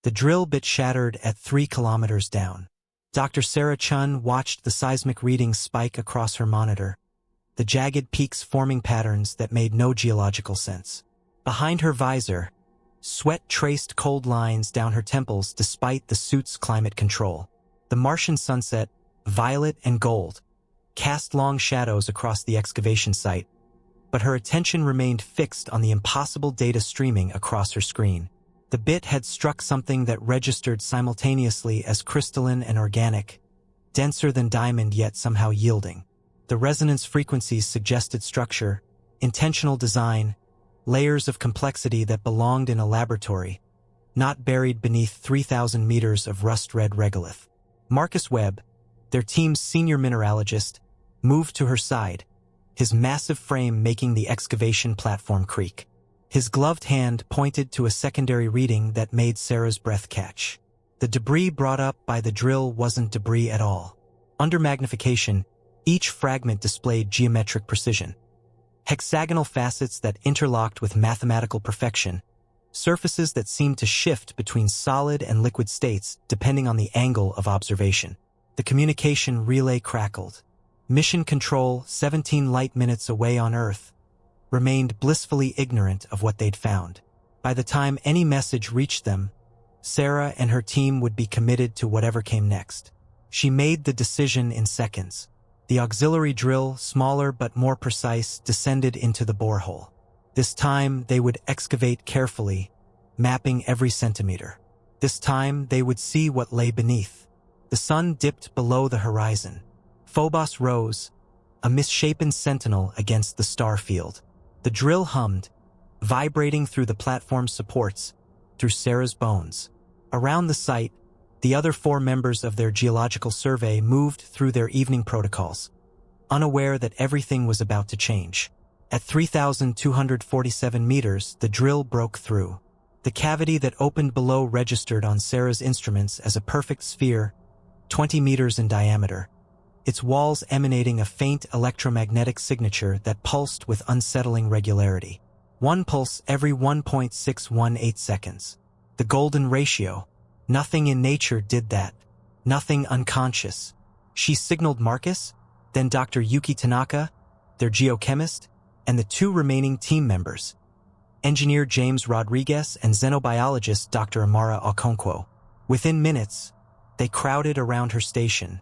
The drill bit shattered at 3 kilometers down. Dr. Sarah Chun watched the seismic readings spike across her monitor, the jagged peaks forming patterns that made no geological sense. Behind her visor, sweat traced cold lines down her temples despite the suit's climate control. The Martian sunset, violet and gold, cast long shadows across the excavation site, but her attention remained fixed on the impossible data streaming across her screen. The bit had struck something that registered simultaneously as crystalline and organic, denser than diamond yet somehow yielding. The resonance frequencies suggested structure, intentional design, layers of complexity that belonged in a laboratory, not buried beneath 3,000 meters of rust-red regolith. Marcus Webb, their team's senior mineralogist, moved to her side, his massive frame making the excavation platform creak. His gloved hand pointed to a secondary reading that made Sarah's breath catch. The debris brought up by the drill wasn't debris at all. Under magnification, each fragment displayed geometric precision. Hexagonal facets that interlocked with mathematical perfection, surfaces that seemed to shift between solid and liquid states depending on the angle of observation. The communication relay crackled. Mission Control, 17 light minutes away on Earth, remained blissfully ignorant of what they'd found. By the time any message reached them, Sarah and her team would be committed to whatever came next. She made the decision in seconds. The auxiliary drill, smaller but more precise, descended into the borehole. This time, they would excavate carefully, mapping every centimeter. This time, they would see what lay beneath. The sun dipped below the horizon. Phobos rose, a misshapen sentinel against the star field. The drill hummed, vibrating through the platform's supports, through Sarah's bones. Around the site, the other 4 members of their geological survey moved through their evening protocols, unaware that everything was about to change. At 3,247 meters, the drill broke through. The cavity that opened below registered on Sarah's instruments as a perfect sphere, 20 meters in diameter, its walls emanating a faint electromagnetic signature that pulsed with unsettling regularity. 1 pulse every 1.618 seconds. The golden ratio. Nothing in nature did that. Nothing unconscious. She signaled Marcus, then Dr. Yuki Tanaka, their geochemist, and the 2 remaining team members, engineer James Rodriguez and xenobiologist Dr. Amara Okonkwo. Within minutes, they crowded around her station,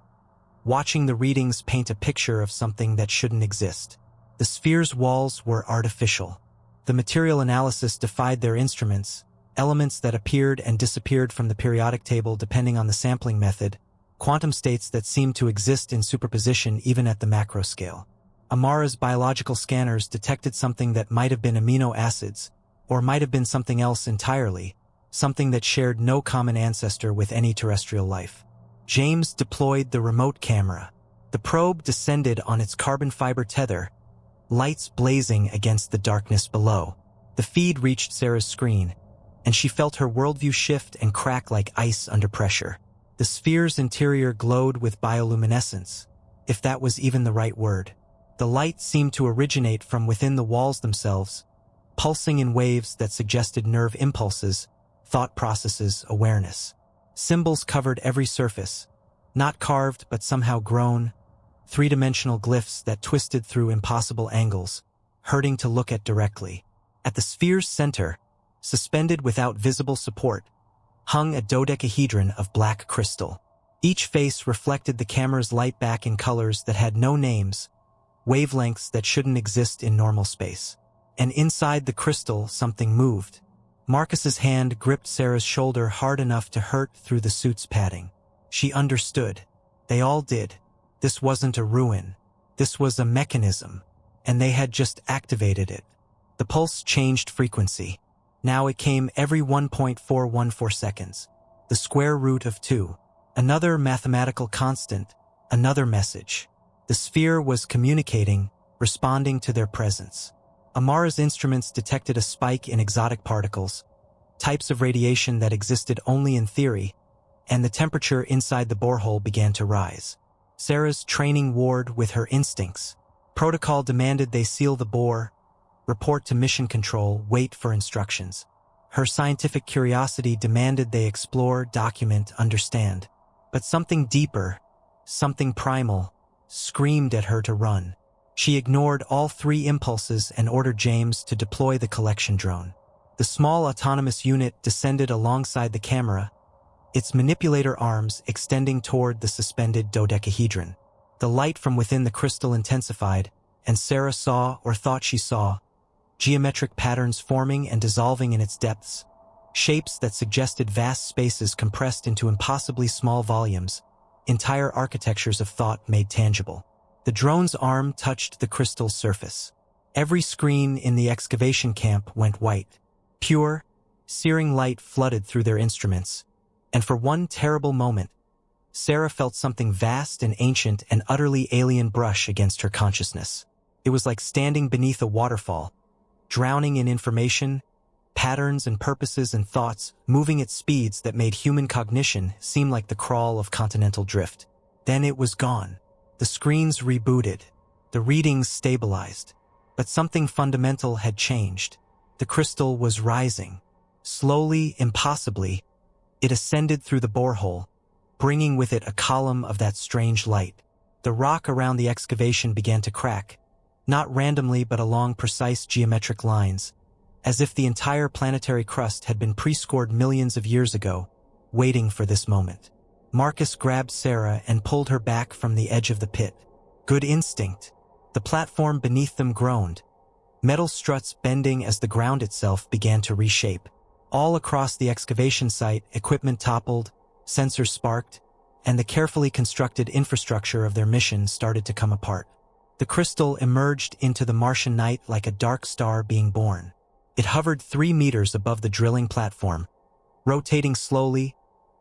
watching the readings paint a picture of something that shouldn't exist. The sphere's walls were artificial. The material analysis defied their instruments, elements that appeared and disappeared from the periodic table depending on the sampling method, quantum states that seemed to exist in superposition even at the macro scale. Amara's biological scanners detected something that might have been amino acids, or might have been something else entirely, something that shared no common ancestor with any terrestrial life. James deployed the remote camera. The probe descended on its carbon fiber tether, lights blazing against the darkness below. The feed reached Sarah's screen, and she felt her worldview shift and crack like ice under pressure. The sphere's interior glowed with bioluminescence, if that was even the right word. The light seemed to originate from within the walls themselves, pulsing in waves that suggested nerve impulses, thought processes, awareness. Symbols covered every surface, not carved but somehow grown, 3-dimensional glyphs that twisted through impossible angles, hurting to look at directly. At the sphere's center, suspended without visible support, hung a dodecahedron of black crystal. Each face reflected the camera's light back in colors that had no names, wavelengths that shouldn't exist in normal space. And inside the crystal, something moved. Marcus's hand gripped Sarah's shoulder hard enough to hurt through the suit's padding. She understood. They all did. This wasn't a ruin. This was a mechanism, and they had just activated it. The pulse changed frequency. Now it came every 1.414 seconds. The square root of 2. Another mathematical constant. Another message. The sphere was communicating, responding to their presence. Amara's instruments detected a spike in exotic particles, types of radiation that existed only in theory, and the temperature inside the borehole began to rise. Sarah's training warred with her instincts. Protocol demanded they seal the bore, report to mission control, wait for instructions. Her scientific curiosity demanded they explore, document, understand. But something deeper, something primal, screamed at her to run. She ignored all three impulses and ordered James to deploy the collection drone. The small autonomous unit descended alongside the camera, its manipulator arms extending toward the suspended dodecahedron. The light from within the crystal intensified, and Sarah saw, or thought she saw, geometric patterns forming and dissolving in its depths, shapes that suggested vast spaces compressed into impossibly small volumes, entire architectures of thought made tangible. The drone's arm touched the crystal's surface. Every screen in the excavation camp went white. Pure, searing light flooded through their instruments, and for one terrible moment, Sarah felt something vast and ancient and utterly alien brush against her consciousness. It was like standing beneath a waterfall, drowning in information, patterns and purposes and thoughts, moving at speeds that made human cognition seem like the crawl of continental drift. Then it was gone. The screens rebooted. The readings stabilized. But something fundamental had changed. The crystal was rising. Slowly, impossibly, it ascended through the borehole, bringing with it a column of that strange light. The rock around the excavation began to crack, not randomly but along precise geometric lines, as if the entire planetary crust had been pre-scored millions of years ago, waiting for this moment. Marcus grabbed Sarah and pulled her back from the edge of the pit. Good instinct. The platform beneath them groaned, metal struts bending as the ground itself began to reshape. All across the excavation site, equipment toppled, sensors sparked, and the carefully constructed infrastructure of their mission started to come apart. The crystal emerged into the Martian night like a dark star being born. It hovered 3 meters above the drilling platform, rotating slowly,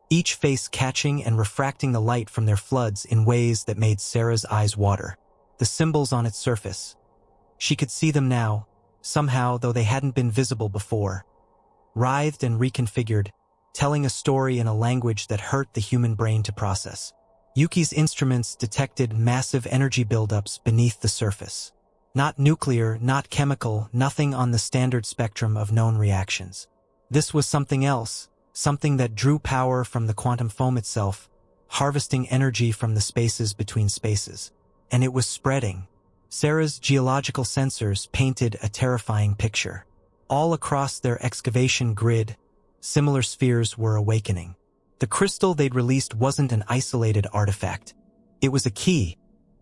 each face catching and refracting the light from their floods in ways that made Sarah's eyes water. The symbols on its surface. She could see them now, somehow, though they hadn't been visible before. Writhed and reconfigured, telling a story in a language that hurt the human brain to process. Yuki's instruments detected massive energy buildups beneath the surface. Not nuclear, not chemical, nothing on the standard spectrum of known reactions. This was something else, something that drew power from the quantum foam itself, harvesting energy from the spaces between spaces. And it was spreading. Sarah's geological sensors painted a terrifying picture. All across their excavation grid, similar spheres were awakening. The crystal they'd released wasn't an isolated artifact. It was a key,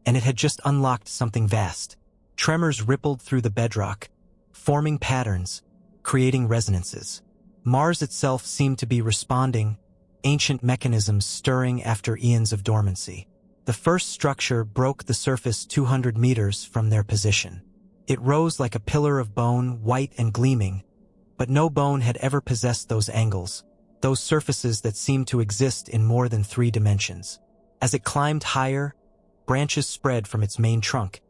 and it had just unlocked something vast. Tremors rippled through the bedrock, forming patterns, creating resonances. Mars itself seemed to be responding, ancient mechanisms stirring after eons of dormancy. The first structure broke the surface 200 meters from their position. It rose like a pillar of bone, white and gleaming, but no bone had ever possessed those angles, those surfaces that seemed to exist in more than 3 dimensions. As it climbed higher, branches spread from its main trunk,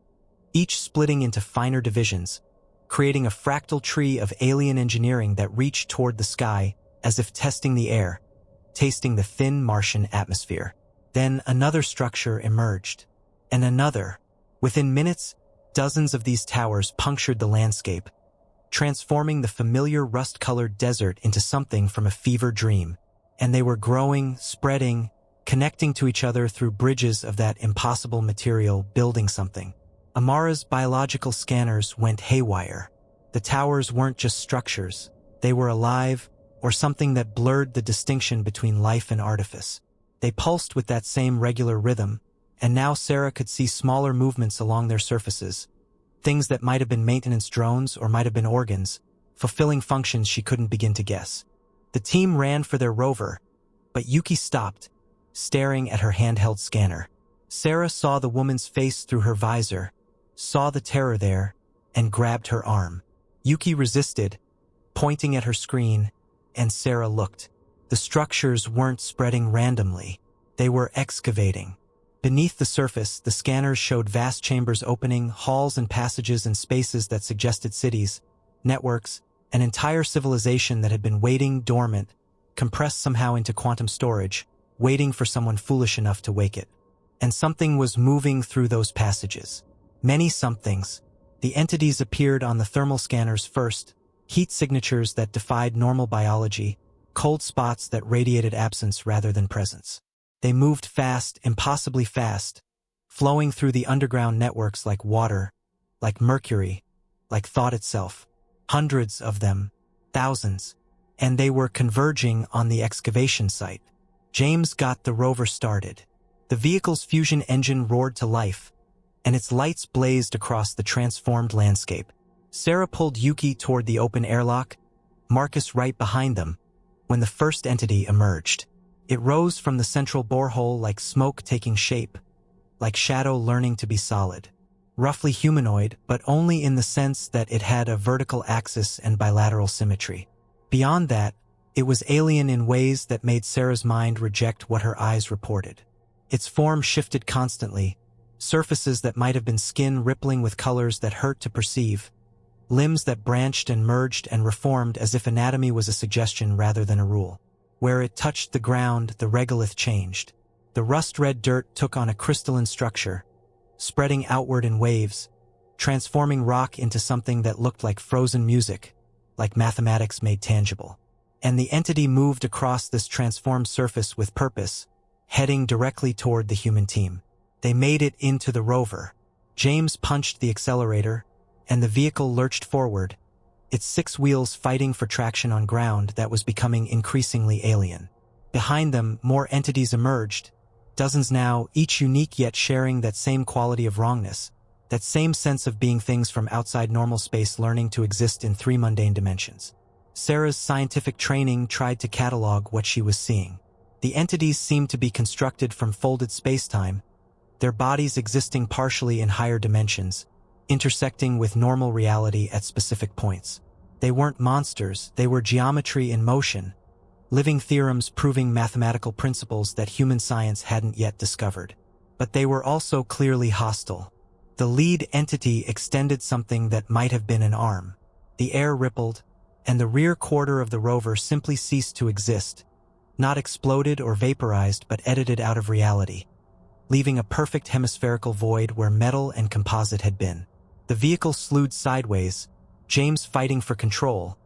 each splitting into finer divisions, creating a fractal tree of alien engineering that reached toward the sky as if testing the air, tasting the thin Martian atmosphere. Then another structure emerged, and another. Within minutes, dozens of these towers punctured the landscape, transforming the familiar rust-colored desert into something from a fever dream. And they were growing, spreading, connecting to each other through bridges of that impossible material, building something. Amara's biological scanners went haywire. The towers weren't just structures. They were alive, or something that blurred the distinction between life and artifice. They pulsed with that same regular rhythm, and now Sarah could see smaller movements along their surfaces, things that might have been maintenance drones or might have been organs, fulfilling functions she couldn't begin to guess. The team ran for their rover, but Yuki stopped, staring at her handheld scanner. Sarah saw the woman's face through her visor, saw the terror there, and grabbed her arm. Yuki resisted, pointing at her screen, and Sarah looked. The structures weren't spreading randomly. They were excavating. Beneath the surface, the scanners showed vast chambers opening, halls and passages and spaces that suggested cities, networks, an entire civilization that had been waiting dormant, compressed somehow into quantum storage, waiting for someone foolish enough to wake it. And something was moving through those passages. Many somethings. The entities appeared on the thermal scanners first, heat signatures that defied normal biology, cold spots that radiated absence rather than presence. They moved fast, impossibly fast, flowing through the underground networks like water, like mercury, like thought itself. Hundreds of them, thousands, and they were converging on the excavation site. James got the rover started. The vehicle's fusion engine roared to life, and its lights blazed across the transformed landscape. Sarah pulled Yuki toward the open airlock, Marcus right behind them, when the first entity emerged. It rose from the central borehole like smoke taking shape, like shadow learning to be solid. Roughly humanoid, but only in the sense that it had a vertical axis and bilateral symmetry. Beyond that, it was alien in ways that made Sarah's mind reject what her eyes reported. Its form shifted constantly, surfaces that might have been skin rippling with colors that hurt to perceive, limbs that branched and merged and reformed as if anatomy was a suggestion rather than a rule. Where it touched the ground, the regolith changed. The rust-red dirt took on a crystalline structure, spreading outward in waves, transforming rock into something that looked like frozen music, like mathematics made tangible. And the entity moved across this transformed surface with purpose, heading directly toward the human team. They made it into the rover. James punched the accelerator, and the vehicle lurched forward, its 6 wheels fighting for traction on ground that was becoming increasingly alien. Behind them, more entities emerged, dozens now, each unique yet sharing that same quality of wrongness, that same sense of being things from outside normal space learning to exist in 3 mundane dimensions. Sarah's scientific training tried to catalog what she was seeing. The entities seemed to be constructed from folded space-time, their bodies existing partially in higher dimensions, intersecting with normal reality at specific points. They weren't monsters, they were geometry in motion, living theorems proving mathematical principles that human science hadn't yet discovered. But they were also clearly hostile. The lead entity extended something that might have been an arm. The air rippled, and the rear quarter of the rover simply ceased to exist, not exploded or vaporized but edited out of reality, leaving a perfect hemispherical void where metal and composite had been. The vehicle slewed sideways, James fighting for control,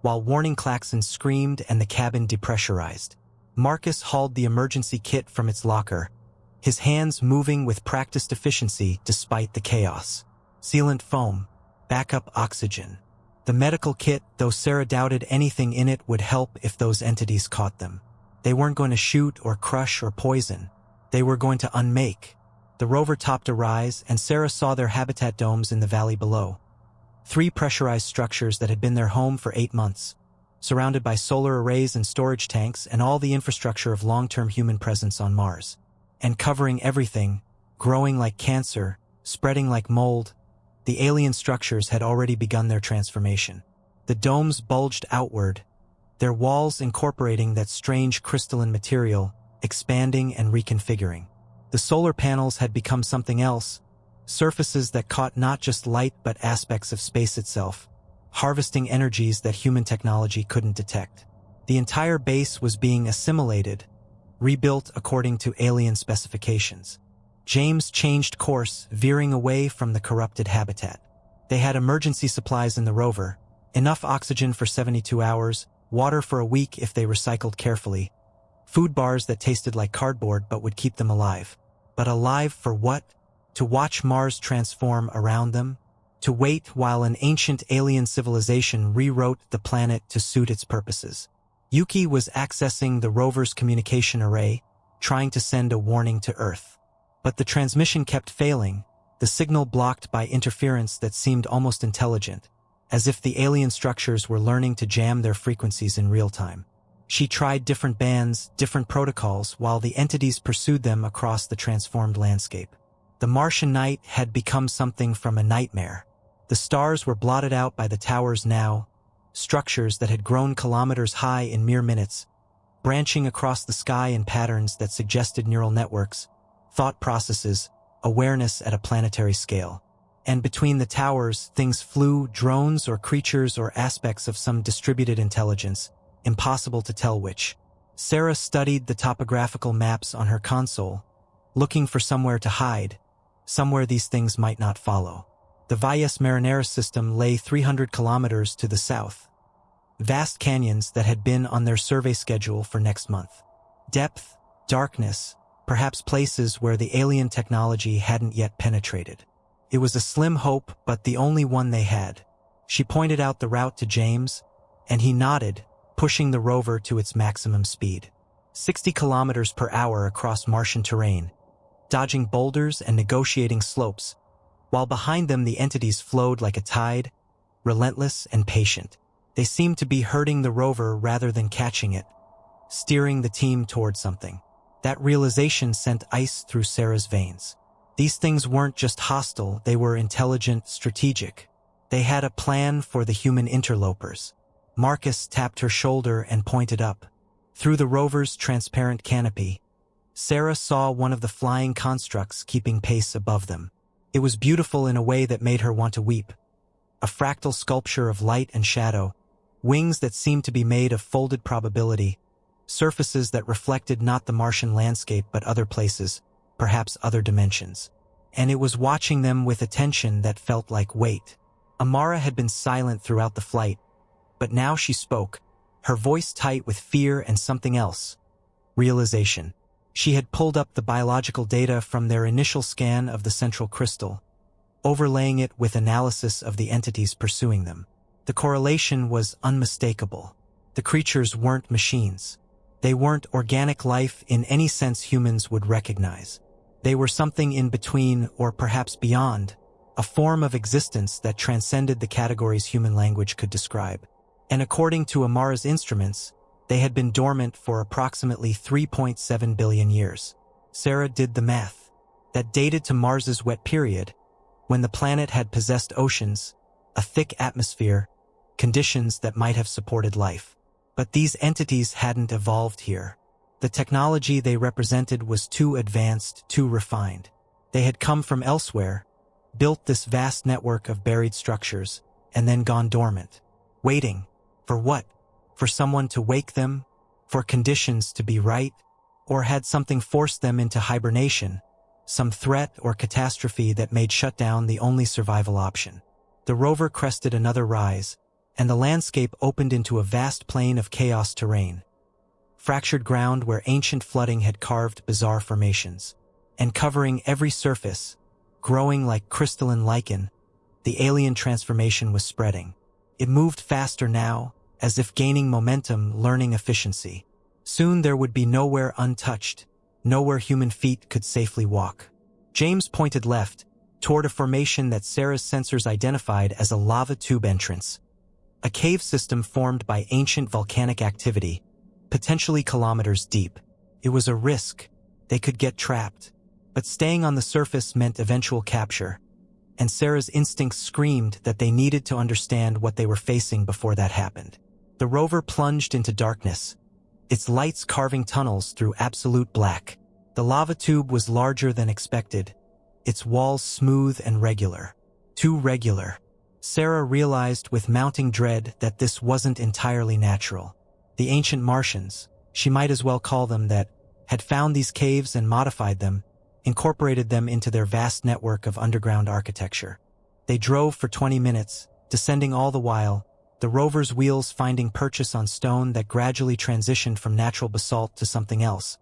while warning klaxons screamed and the cabin depressurized. Marcus hauled the emergency kit from its locker, his hands moving with practiced efficiency despite the chaos. Sealant foam, backup oxygen. The medical kit, though Sarah doubted anything in it would help if those entities caught them. They weren't going to shoot or crush or poison. They were going to unmake. The rover topped a rise, and Sarah saw their habitat domes in the valley below. 3 pressurized structures that had been their home for 8 months, surrounded by solar arrays and storage tanks and all the infrastructure of long-term human presence on Mars. And covering everything, growing like cancer, spreading like mold, the alien structures had already begun their transformation. The domes bulged outward, their walls incorporating that strange crystalline material, expanding and reconfiguring. The solar panels had become something else, surfaces that caught not just light but aspects of space itself, harvesting energies that human technology couldn't detect. The entire base was being assimilated, rebuilt according to alien specifications. James changed course, veering away from the corrupted habitat. They had emergency supplies in the rover, enough oxygen for 72 hours, water for a week if they recycled carefully, food bars that tasted like cardboard but would keep them alive. But alive for what? To watch Mars transform around them? To wait while an ancient alien civilization rewrote the planet to suit its purposes? Yuki was accessing the rover's communication array, trying to send a warning to Earth. But the transmission kept failing, the signal blocked by interference that seemed almost intelligent, as if the alien structures were learning to jam their frequencies in real time. She tried different bands, different protocols, while the entities pursued them across the transformed landscape. The Martian night had become something from a nightmare. The stars were blotted out by the towers now, structures that had grown kilometers high in mere minutes, branching across the sky in patterns that suggested neural networks, thought processes, awareness at a planetary scale. And between the towers, things flew, drones or creatures or aspects of some distributed intelligence, impossible to tell which. Sarah studied the topographical maps on her console, looking for somewhere to hide, somewhere these things might not follow. The Valles Marineris system lay 300 kilometers to the south. vast canyons that had been on their survey schedule for next month. Depth, darkness, perhaps places where the alien technology hadn't yet penetrated. It was a slim hope, but the only one they had. She pointed out the route to James, and he nodded, pushing the rover to its maximum speed. 60 kilometers per hour across Martian terrain, dodging boulders and negotiating slopes, while behind them the entities flowed like a tide, relentless and patient. They seemed to be herding the rover rather than catching it, steering the team toward something. That realization sent ice through Sarah's veins. These things weren't just hostile, they were intelligent, strategic. They had a plan for the human interlopers. Marcus tapped her shoulder and pointed up. Through the rover's transparent canopy, Sarah saw one of the flying constructs keeping pace above them. It was beautiful in a way that made her want to weep. A fractal sculpture of light and shadow, wings that seemed to be made of folded probability, surfaces that reflected not the Martian landscape but other places, perhaps other dimensions. And it was watching them with attention that felt like wait. Amara had been silent throughout the flight, but now she spoke, her voice tight with fear and something else. Realization. She had pulled up the biological data from their initial scan of the central crystal, overlaying it with analysis of the entities pursuing them. The correlation was unmistakable. The creatures weren't machines. They weren't organic life in any sense humans would recognize. They were something in between, or perhaps beyond, a form of existence that transcended the categories human language could describe. And according to Amara's instruments, they had been dormant for approximately 3.7 billion years. Sarah did the math. That dated to Mars's wet period, when the planet had possessed oceans, a thick atmosphere, conditions that might have supported life. But these entities hadn't evolved here. The technology they represented was too advanced, too refined. They had come from elsewhere, built this vast network of buried structures, and then gone dormant. Waiting. For what? For someone to wake them? For conditions to be right? Or had something forced them into hibernation? Some threat or catastrophe that made shutdown the only survival option. The rover crested another rise, and the landscape opened into a vast plain of chaos terrain. Fractured ground where ancient flooding had carved bizarre formations. And covering every surface, growing like crystalline lichen, the alien transformation was spreading. It moved faster now, as if gaining momentum, learning efficiency. Soon there would be nowhere untouched, nowhere human feet could safely walk. James pointed left, toward a formation that Sarah's sensors identified as a lava tube entrance. A cave system formed by ancient volcanic activity, potentially kilometers deep. It was a risk. They could get trapped. But staying on the surface meant eventual capture, and Sarah's instincts screamed that they needed to understand what they were facing before that happened. The rover plunged into darkness, its lights carving tunnels through absolute black. The lava tube was larger than expected, its walls smooth and regular. Too regular. Sarah realized with mounting dread that this wasn't entirely natural. The ancient Martians, she might as well call them that, had found these caves and modified them, incorporated them into their vast network of underground architecture. They drove for 20 minutes, descending all the while, the rover's wheels finding purchase on stone that gradually transitioned from natural basalt to something else,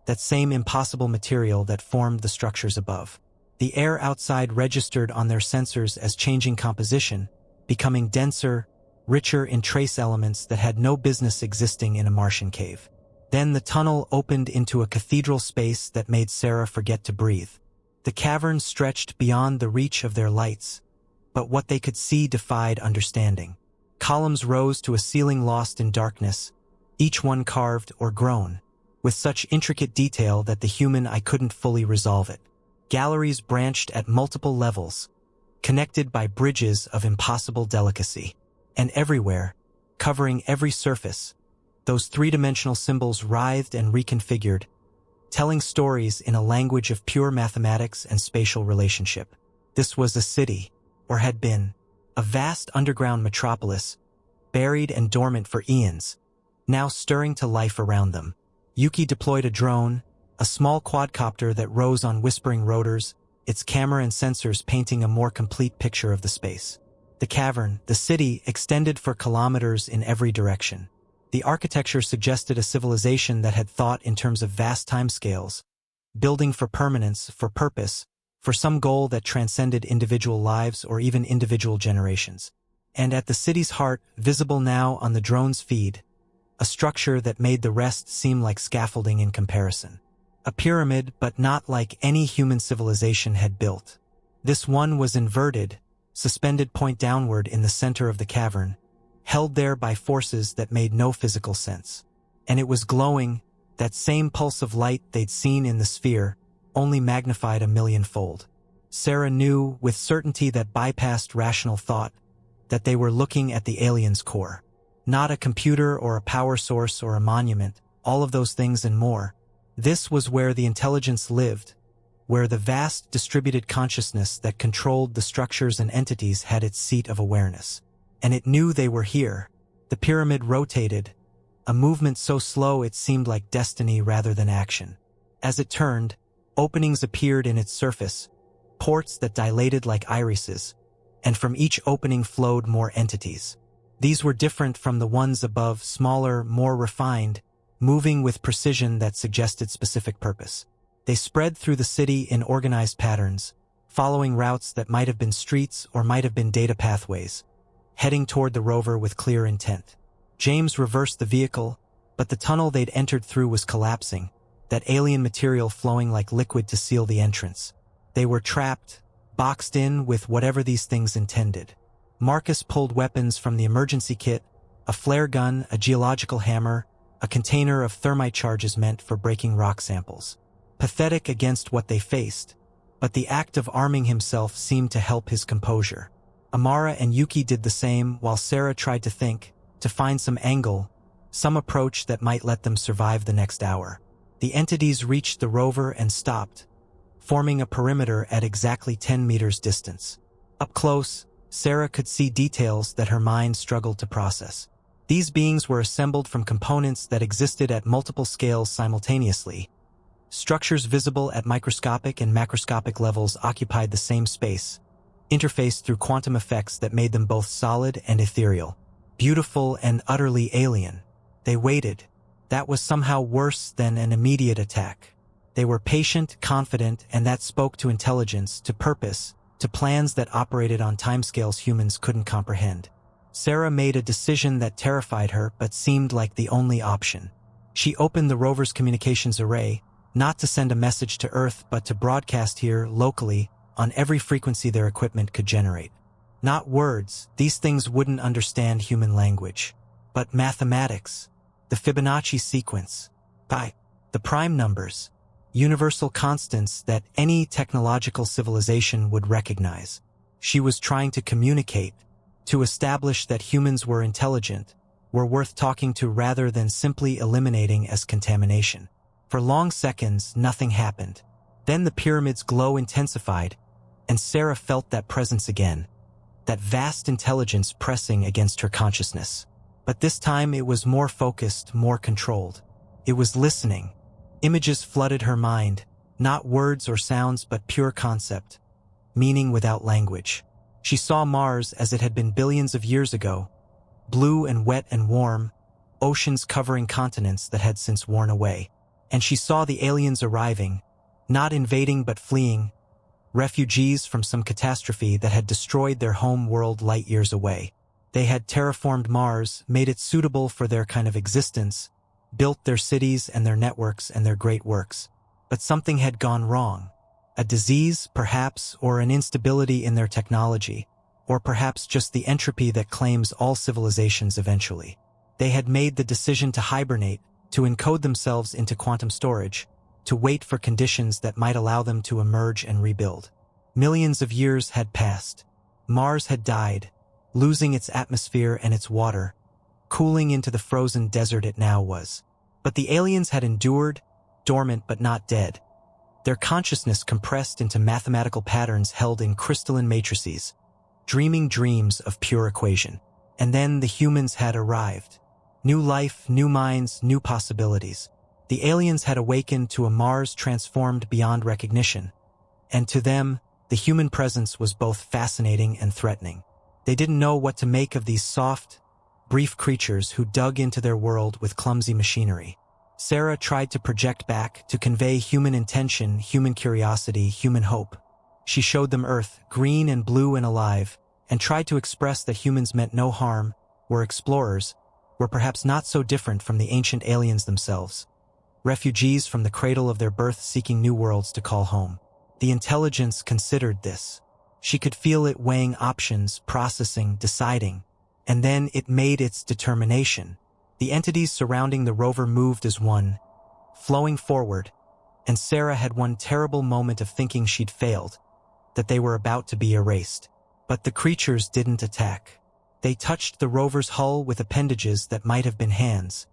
that same impossible material that formed the structures above. The air outside registered on their sensors as changing composition, becoming denser, richer in trace elements that had no business existing in a Martian cave. Then the tunnel opened into a cathedral space that made Sarah forget to breathe. The cavern stretched beyond the reach of their lights, but what they could see defied understanding. Columns rose to a ceiling lost in darkness, each one carved or grown, with such intricate detail that the human eye couldn't fully resolve it. Galleries branched at multiple levels, connected by bridges of impossible delicacy. And everywhere, covering every surface, those three-dimensional symbols writhed and reconfigured, telling stories in a language of pure mathematics and spatial relationship. This was a city, or had been, a vast underground metropolis, buried and dormant for eons, now stirring to life around them. Yuki deployed a drone, a small quadcopter that rose on whispering rotors, its camera and sensors painting a more complete picture of the space. The cavern, the city, extended for kilometers in every direction. The architecture suggested a civilization that had thought in terms of vast timescales, building for permanence, for purpose, for some goal that transcended individual lives or even individual generations. And at the city's heart, visible now on the drone's feed, a structure that made the rest seem like scaffolding in comparison. A pyramid, but not like any human civilization had built. This one was inverted, suspended point downward in the center of the cavern, held there by forces that made no physical sense. And it was glowing, that same pulse of light they'd seen in the sphere, only magnified a millionfold. Sarah knew, with certainty that bypassed rational thought, that they were looking at the alien's core. Not a computer or a power source or a monument, all of those things and more. This was where the intelligence lived, where the vast distributed consciousness that controlled the structures and entities had its seat of awareness. And it knew they were here. The pyramid rotated, a movement so slow it seemed like destiny rather than action. As it turned, openings appeared in its surface, ports that dilated like irises, and from each opening flowed more entities. These were different from the ones above, smaller, more refined, moving with precision that suggested specific purpose. They spread through the city in organized patterns, following routes that might have been streets or might have been data pathways, heading toward the rover with clear intent. James reversed the vehicle, but the tunnel they'd entered through was collapsing, that alien material flowing like liquid to seal the entrance. They were trapped, boxed in with whatever these things intended. Marcus pulled weapons from the emergency kit, a flare gun, a geological hammer, a container of thermite charges meant for breaking rock samples. Pathetic against what they faced, but the act of arming himself seemed to help his composure. Amara and Yuki did the same while Sarah tried to think, to find some angle, some approach that might let them survive the next hour. The entities reached the rover and stopped, forming a perimeter at exactly 10 meters distance. Up close, Sarah could see details that her mind struggled to process. These beings were assembled from components that existed at multiple scales simultaneously. Structures visible at microscopic and macroscopic levels occupied the same space, interfaced through quantum effects that made them both solid and ethereal, beautiful and utterly alien. They waited. That was somehow worse than an immediate attack. They were patient, confident, and that spoke to intelligence, to purpose, to plans that operated on timescales humans couldn't comprehend. Sarah made a decision that terrified her but seemed like the only option. She opened the rover's communications array, not to send a message to Earth but to broadcast here, locally, on every frequency their equipment could generate. Not words, these things wouldn't understand human language, but mathematics, the Fibonacci sequence, pi, the prime numbers, universal constants that any technological civilization would recognize. She was trying to communicate, to establish that humans were intelligent, were worth talking to rather than simply eliminating as contamination. For long seconds, nothing happened. Then the pyramid's glow intensified, and Sarah felt that presence again, that vast intelligence pressing against her consciousness. But this time it was more focused, more controlled. It was listening. Images flooded her mind, not words or sounds but pure concept, meaning without language. She saw Mars as it had been billions of years ago, blue and wet and warm, oceans covering continents that had since worn away. And she saw the aliens arriving, not invading but fleeing, refugees from some catastrophe that had destroyed their home world light years away. They had terraformed Mars, made it suitable for their kind of existence, built their cities and their networks and their great works. But something had gone wrong. A disease, perhaps, or an instability in their technology, or perhaps just the entropy that claims all civilizations eventually. They had made the decision to hibernate, to encode themselves into quantum storage, to wait for conditions that might allow them to emerge and rebuild. Millions of years had passed. Mars had died, losing its atmosphere and its water, cooling into the frozen desert it now was. But the aliens had endured, dormant but not dead. Their consciousness compressed into mathematical patterns held in crystalline matrices, dreaming dreams of pure equation. And then the humans had arrived. New life, new minds, new possibilities. The aliens had awakened to a Mars transformed beyond recognition. And to them, the human presence was both fascinating and threatening. They didn't know what to make of these soft, brief creatures who dug into their world with clumsy machinery. Sarah tried to project back, to convey human intention, human curiosity, human hope. She showed them Earth, green and blue and alive, and tried to express that humans meant no harm, were explorers, were perhaps not so different from the ancient aliens themselves. Refugees from the cradle of their birth seeking new worlds to call home. The intelligence considered this. She could feel it weighing options, processing, deciding, and then it made its determination. The entities surrounding the rover moved as one, flowing forward, and Sarah had one terrible moment of thinking she'd failed, that they were about to be erased. But the creatures didn't attack. They touched the rover's hull with appendages that might have been hands,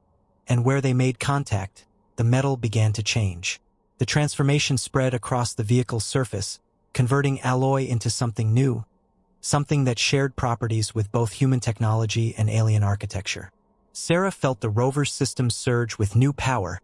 and where they made contact, the metal began to change. The transformation spread across the vehicle's surface, converting alloy into something new, something that shared properties with both human technology and alien architecture. Sarah felt the rover's system surge with new power,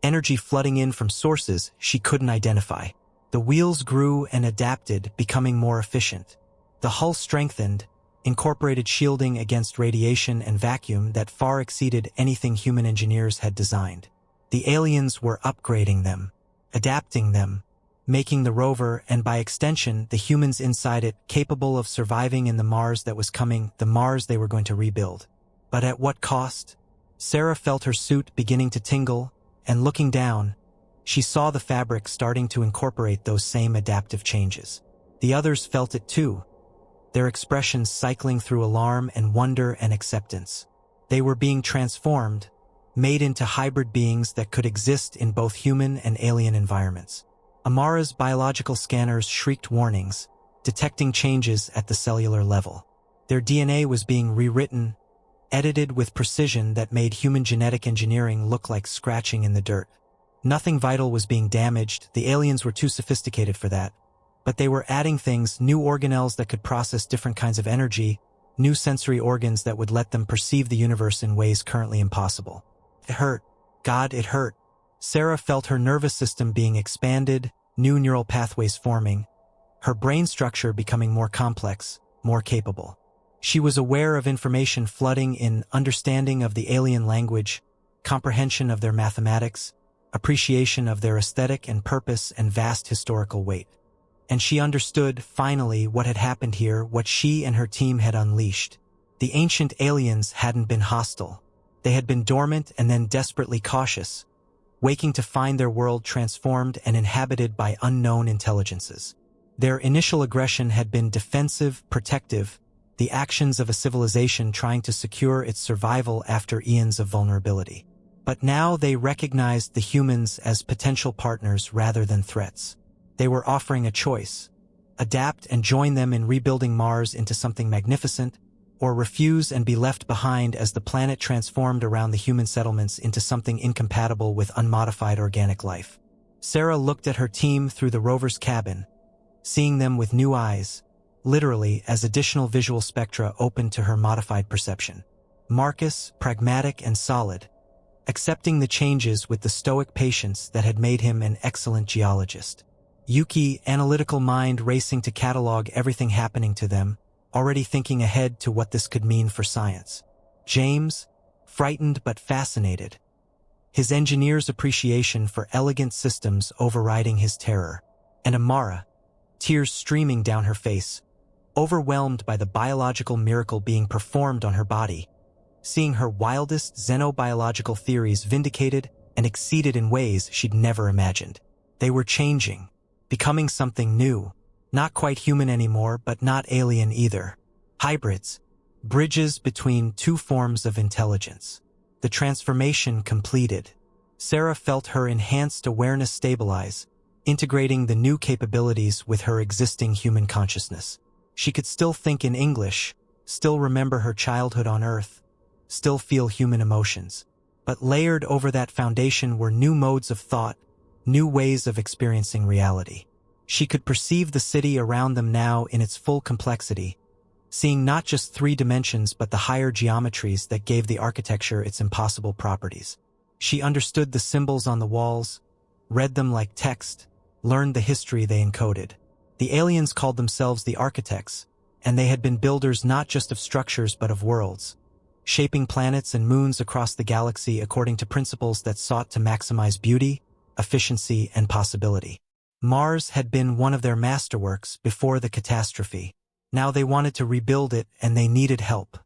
energy flooding in from sources she couldn't identify. The wheels grew and adapted, becoming more efficient. The hull strengthened, incorporated shielding against radiation and vacuum that far exceeded anything human engineers had designed. The aliens were upgrading them, adapting them, making the rover, and by extension, the humans inside it, capable of surviving in the Mars that was coming, the Mars they were going to rebuild. But at what cost? Sarah felt her suit beginning to tingle, and looking down, she saw the fabric starting to incorporate those same adaptive changes. The others felt it too, their expressions cycling through alarm and wonder and acceptance. They were being transformed, made into hybrid beings that could exist in both human and alien environments. Amara's biological scanners shrieked warnings, detecting changes at the cellular level. Their DNA was being rewritten, edited with precision that made human genetic engineering look like scratching in the dirt. Nothing vital was being damaged, the aliens were too sophisticated for that. But they were adding things, new organelles that could process different kinds of energy, new sensory organs that would let them perceive the universe in ways currently impossible. It hurt. God, it hurt. Sarah felt her nervous system being expanded, new neural pathways forming, her brain structure becoming more complex, more capable. She was aware of information flooding in, understanding of the alien language, comprehension of their mathematics, appreciation of their aesthetic and purpose and vast historical weight. And she understood, finally, what had happened here, what she and her team had unleashed. The ancient aliens hadn't been hostile. They had been dormant and then desperately cautious, waking to find their world transformed and inhabited by unknown intelligences. Their initial aggression had been defensive, protective, the actions of a civilization trying to secure its survival after eons of vulnerability. But now they recognized the humans as potential partners rather than threats. They were offering a choice: adapt and join them in rebuilding Mars into something magnificent, or refuse and be left behind as the planet transformed around the human settlements into something incompatible with unmodified organic life. Sarah looked at her team through the rover's cabin, seeing them with new eyes, literally as additional visual spectra opened to her modified perception. Marcus, pragmatic and solid, accepting the changes with the stoic patience that had made him an excellent geologist. Yuki, analytical mind racing to catalog everything happening to them, already thinking ahead to what this could mean for science. James, frightened but fascinated, his engineer's appreciation for elegant systems overriding his terror. And Amara, tears streaming down her face, overwhelmed by the biological miracle being performed on her body, seeing her wildest xenobiological theories vindicated and exceeded in ways she'd never imagined. They were changing, becoming something new, not quite human anymore, but not alien either. Hybrids, bridges between two forms of intelligence. The transformation completed. Sarah felt her enhanced awareness stabilize, integrating the new capabilities with her existing human consciousness. She could still think in English, still remember her childhood on Earth, still feel human emotions. But layered over that foundation were new modes of thought, new ways of experiencing reality. She could perceive the city around them now in its full complexity, seeing not just 3 dimensions but the higher geometries that gave the architecture its impossible properties. She understood the symbols on the walls, read them like text, learned the history they encoded. The aliens called themselves the architects, and they had been builders not just of structures but of worlds, shaping planets and moons across the galaxy according to principles that sought to maximize beauty, efficiency, and possibility. Mars had been one of their masterworks before the catastrophe. Now they wanted to rebuild it, and they needed help.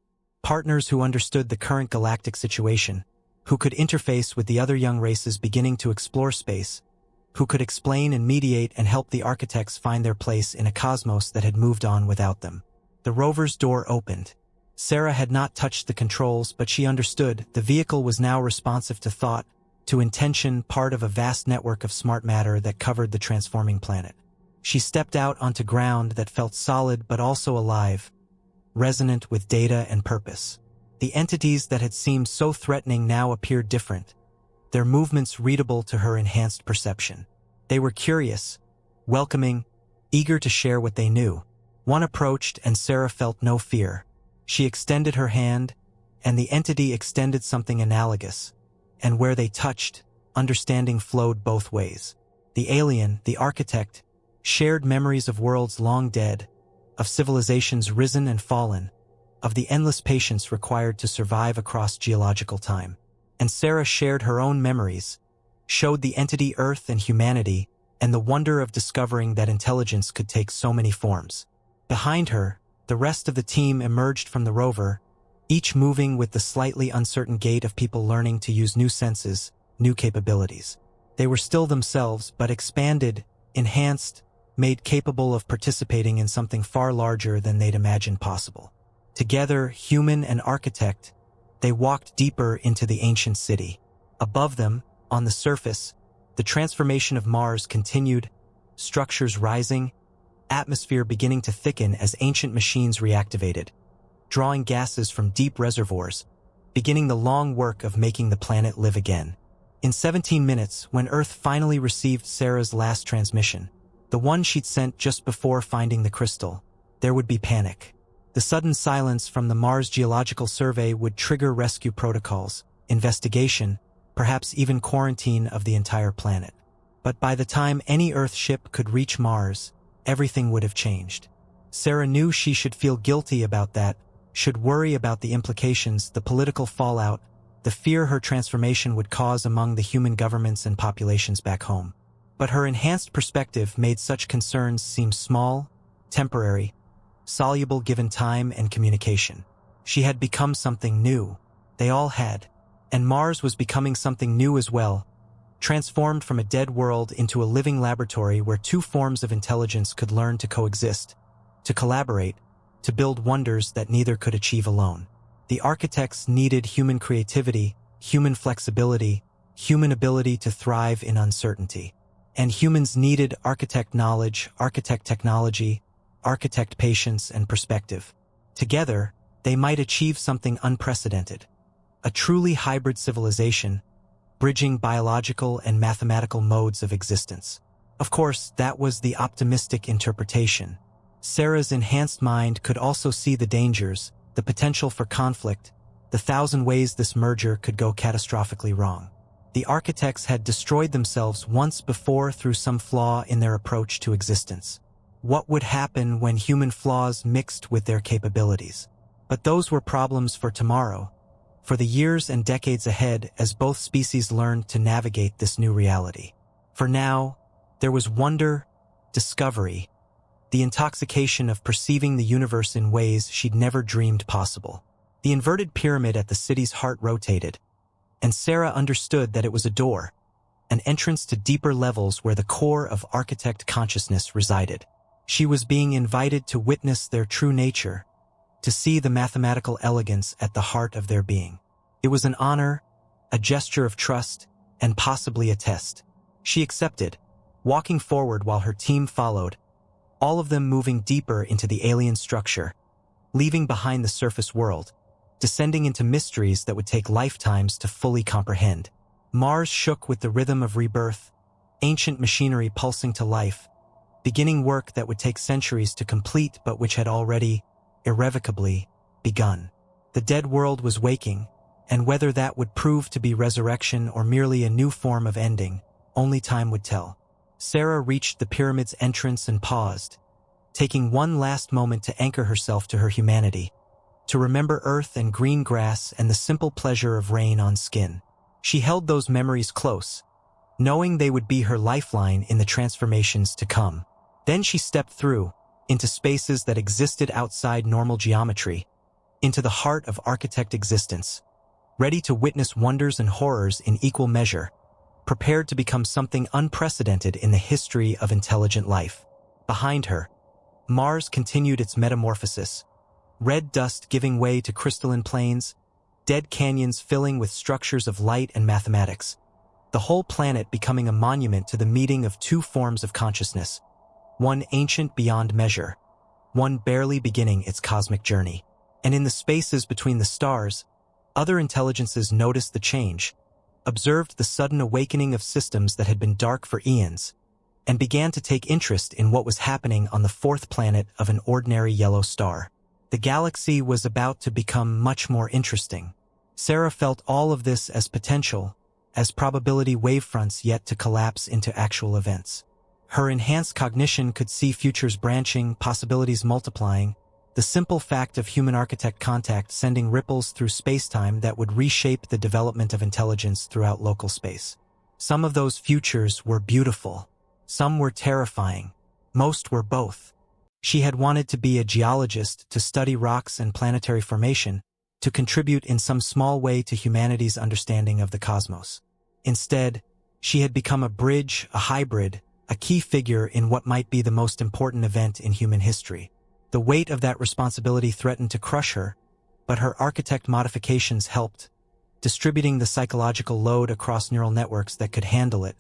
Partners who understood the current galactic situation, who could interface with the other young races beginning to explore space, who could explain and mediate and help the architects find their place in a cosmos that had moved on without them. The rover's door opened. Sarah had not touched the controls, but she understood the vehicle was now responsive to thought, to intention, part of a vast network of smart matter that covered the transforming planet. She stepped out onto ground that felt solid but also alive, resonant with data and purpose. The entities that had seemed so threatening now appeared different, their movements readable to her enhanced perception. They were curious, welcoming, eager to share what they knew. One approached, and Sarah felt no fear. She extended her hand, and the entity extended something analogous. And where they touched, understanding flowed both ways. The alien, the architect, shared memories of worlds long dead, of civilizations risen and fallen, of the endless patience required to survive across geological time. And Sarah shared her own memories, showed the entity Earth and humanity, and the wonder of discovering that intelligence could take so many forms. Behind her, the rest of the team emerged from the rover, each moving with the slightly uncertain gait of people learning to use new senses, new capabilities. They were still themselves, but expanded, enhanced, made capable of participating in something far larger than they'd imagined possible. Together, human and architect, they walked deeper into the ancient city. Above them, on the surface, the transformation of Mars continued, structures rising, atmosphere beginning to thicken as ancient machines reactivated, drawing gases from deep reservoirs, beginning the long work of making the planet live again. In 17 minutes, when Earth finally received Sarah's last transmission, the one she'd sent just before finding the crystal, there would be panic. The sudden silence from the Mars Geological Survey would trigger rescue protocols, investigation, perhaps even quarantine of the entire planet. But by the time any Earth ship could reach Mars, everything would have changed. Sarah knew she should feel guilty about that, should worry about the implications, the political fallout, the fear her transformation would cause among the human governments and populations back home. But her enhanced perspective made such concerns seem small, temporary, soluble given time and communication. She had become something new. They all had. And Mars was becoming something new as well, transformed from a dead world into a living laboratory where two forms of intelligence could learn to coexist, to collaborate, to build wonders that neither could achieve alone. The architects needed human creativity, human flexibility, human ability to thrive in uncertainty. And humans needed architect knowledge, architect technology, architect patience and perspective. Together, they might achieve something unprecedented. A truly hybrid civilization, bridging biological and mathematical modes of existence. Of course, that was the optimistic interpretation. Sarah's enhanced mind could also see the dangers, the potential for conflict, the 1,000 ways this merger could go catastrophically wrong. The architects had destroyed themselves once before through some flaw in their approach to existence. What would happen when human flaws mixed with their capabilities? But those were problems for tomorrow, for the years and decades ahead as both species learned to navigate this new reality. For now, there was wonder, discovery, the intoxication of perceiving the universe in ways she'd never dreamed possible. The inverted pyramid at the city's heart rotated, and Sarah understood that it was a door, an entrance to deeper levels where the core of architect consciousness resided. She was being invited to witness their true nature, to see the mathematical elegance at the heart of their being. It was an honor, a gesture of trust, and possibly a test. She accepted, walking forward while her team followed, all of them moving deeper into the alien structure, leaving behind the surface world, descending into mysteries that would take lifetimes to fully comprehend. Mars shook with the rhythm of rebirth, ancient machinery pulsing to life, beginning work that would take centuries to complete but which had already, irrevocably, begun. The dead world was waking, and whether that would prove to be resurrection or merely a new form of ending, only time would tell. Sarah reached the pyramid's entrance and paused, taking one last moment to anchor herself to her humanity, to remember earth and green grass and the simple pleasure of rain on skin. She held those memories close, knowing they would be her lifeline in the transformations to come. Then she stepped through, into spaces that existed outside normal geometry, into the heart of architect existence, ready to witness wonders and horrors in equal measure, prepared to become something unprecedented in the history of intelligent life. Behind her, Mars continued its metamorphosis, red dust giving way to crystalline plains, dead canyons filling with structures of light and mathematics, the whole planet becoming a monument to the meeting of two forms of consciousness, one ancient beyond measure, one barely beginning its cosmic journey. And in the spaces between the stars, other intelligences noticed the change, observed the sudden awakening of systems that had been dark for eons, and began to take interest in what was happening on the fourth planet of an ordinary yellow star. The galaxy was about to become much more interesting. Sarah felt all of this as potential, as probability wavefronts yet to collapse into actual events. Her enhanced cognition could see futures branching, possibilities multiplying, the simple fact of human-architect contact sending ripples through space-time that would reshape the development of intelligence throughout local space. Some of those futures were beautiful. Some were terrifying. Most were both. She had wanted to be a geologist, to study rocks and planetary formation, to contribute in some small way to humanity's understanding of the cosmos. Instead, she had become a bridge, a hybrid, a key figure in what might be the most important event in human history. The weight of that responsibility threatened to crush her, but her architect modifications helped, distributing the psychological load across neural networks that could handle it,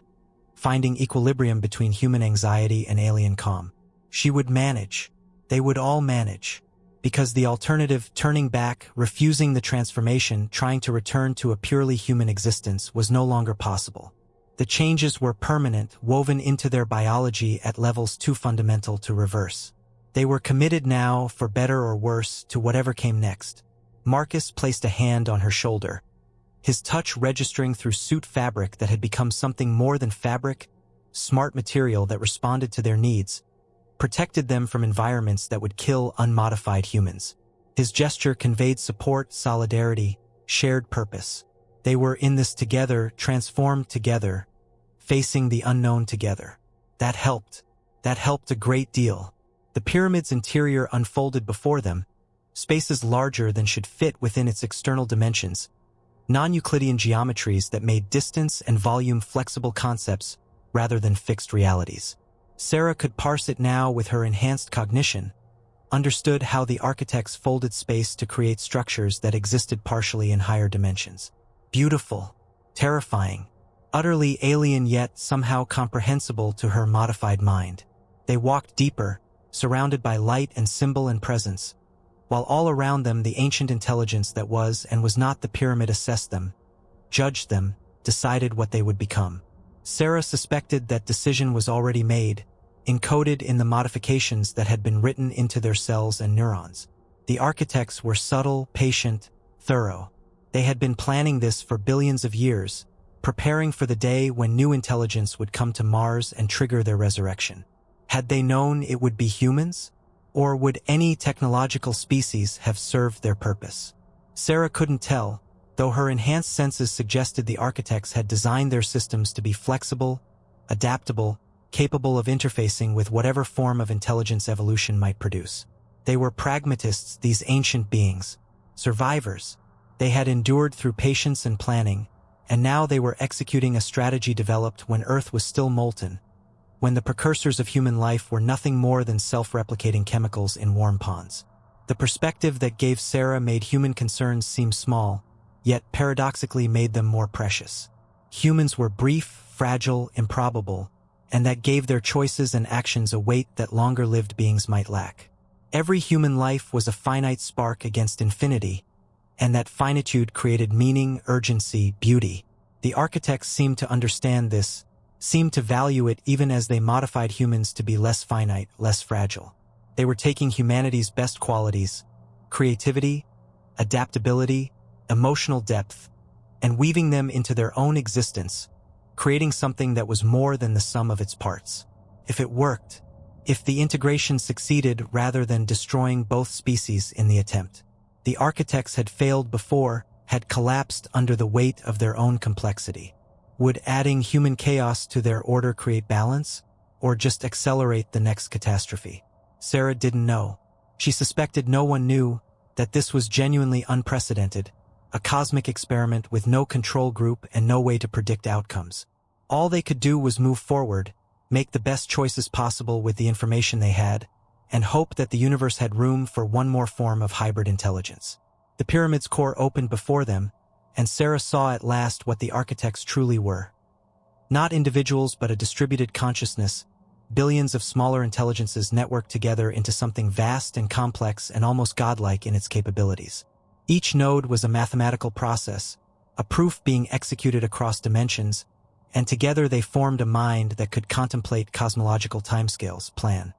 finding equilibrium between human anxiety and alien calm. She would manage. They would all manage. Because the alternative, turning back, refusing the transformation, trying to return to a purely human existence, was no longer possible. The changes were permanent, woven into their biology at levels too fundamental to reverse. They were committed now, for better or worse, to whatever came next. Marcus placed a hand on her shoulder, his touch registering through suit fabric that had become something more than fabric, smart material that responded to their needs, protected them from environments that would kill unmodified humans. His gesture conveyed support, solidarity, shared purpose. They were in this together, transformed together, facing the unknown together. That helped. That helped a great deal. The pyramid's interior unfolded before them, spaces larger than should fit within its external dimensions, non-Euclidean geometries that made distance and volume flexible concepts rather than fixed realities. Sarah could parse it now with her enhanced cognition, understood how the architects folded space to create structures that existed partially in higher dimensions. Beautiful, terrifying, utterly alien yet somehow comprehensible to her modified mind. They walked deeper, surrounded by light and symbol and presence, while all around them the ancient intelligence that was and was not the pyramid assessed them, judged them, decided what they would become. Sarah suspected that decision was already made, encoded in the modifications that had been written into their cells and neurons. The architects were subtle, patient, thorough. They had been planning this for billions of years, preparing for the day when new intelligence would come to Mars and trigger their resurrection. Had they known it would be humans? Or would any technological species have served their purpose? Sarah couldn't tell, though her enhanced senses suggested the architects had designed their systems to be flexible, adaptable, capable of interfacing with whatever form of intelligence evolution might produce. They were pragmatists, these ancient beings, survivors. They had endured through patience and planning, and now they were executing a strategy developed when Earth was still molten, when the precursors of human life were nothing more than self-replicating chemicals in warm ponds. The perspective that gave Sarah made human concerns seem small, yet paradoxically made them more precious. Humans were brief, fragile, improbable, and that gave their choices and actions a weight that longer-lived beings might lack. Every human life was a finite spark against infinity, and that finitude created meaning, urgency, beauty. The architects seemed to understand this, seemed to value it even as they modified humans to be less finite, less fragile. They were taking humanity's best qualities, creativity, adaptability, emotional depth, and weaving them into their own existence, creating something that was more than the sum of its parts. If it worked, if the integration succeeded rather than destroying both species in the attempt. The architects had failed before, had collapsed under the weight of their own complexity. Would adding human chaos to their order create balance, or just accelerate the next catastrophe? Sarah didn't know. She suspected no one knew that this was genuinely unprecedented, a cosmic experiment with no control group and no way to predict outcomes. All they could do was move forward, make the best choices possible with the information they had, and hope that the universe had room for one more form of hybrid intelligence. The pyramid's core opened before them, and Sarah saw at last what the architects truly were. Not individuals but a distributed consciousness, billions of smaller intelligences networked together into something vast and complex and almost godlike in its capabilities. Each node was a mathematical process, a proof being executed across dimensions, and together they formed a mind that could contemplate cosmological timescales, plan,